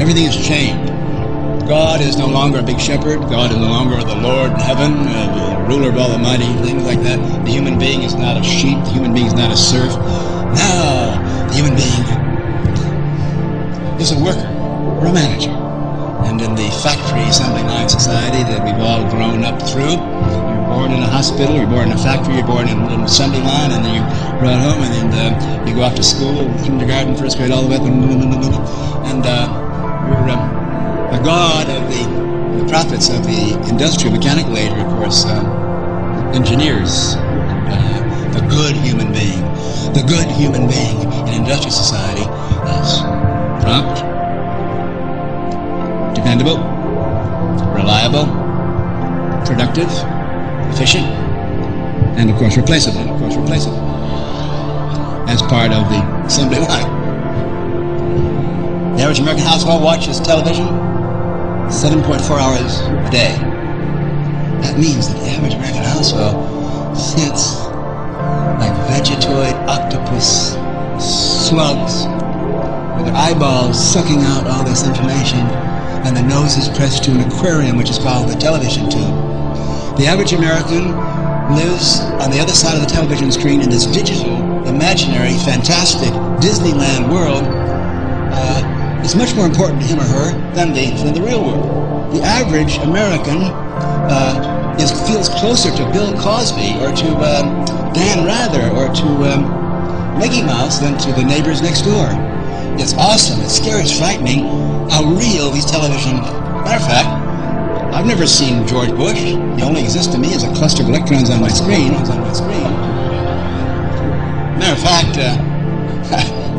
Everything has changed. God is no longer a big shepherd. God is no longer the Lord in heaven, the ruler of all the mighty, things like that. The human being is not a sheep. The human being is not a serf. Now, the human being is a worker or a manager. And in the factory assembly line society that we've all grown up through, you're born in a hospital, you're born in a factory, you're born in an assembly line, and then you're brought home, and then you go off to school, kindergarten, first grade, all the way up, and you're the god of the prophets of the industrial mechanical age, of course, engineers, the good human being. The good human being in industrial society is prompt, dependable, reliable, productive, efficient, and of course replaceable. As part of the assembly line. The average American household watches television 7.4 hours a day. That means that the average American household sits like vegetoid octopus slugs with their eyeballs sucking out all this information, and the nose is pressed to an aquarium which is called the television tube. The average American lives on the other side of the television screen in this digital, imaginary, fantastic Disneyland world. It's much more important to him or her than the real world. The average American feels closer to Bill Cosby or to Dan Rather or to Mickey Mouse than to the neighbors next door. It's awesome, it's scary, it's frightening how real these television... Matter of fact, I've never seen George Bush. He only exists to me as a cluster of electrons on my screen. Matter of fact,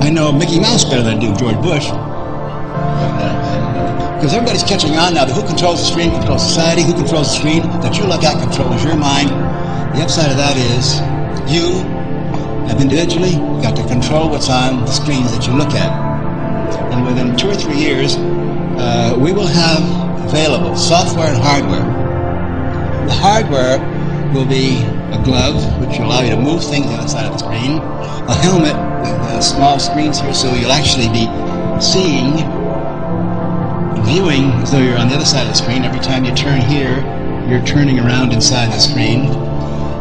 I know Mickey Mouse better than I do George Bush. Because everybody's catching on now that who controls the screen controls society, who controls the screen that you look at controls your mind. The upside of that is you have individually got to control what's on the screens that you look at. And within 2 or 3 years, we will have available software and hardware. The hardware will be a glove which will allow you to move things on the side of the screen, a helmet with small screens here so you'll actually be seeing, viewing as though you're on the other side of the screen. Every time you turn here, you're turning around inside the screen.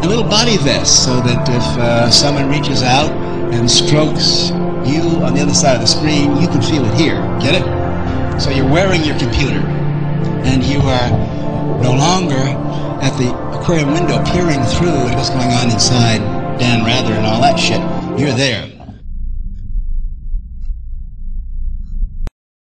A little body vest so that if someone reaches out and strokes you on the other side of the screen, you can feel it here. Get it? So you're wearing your computer, and you are no longer at the aquarium window peering through at what's going on inside Dan Rather and all that shit. You're there.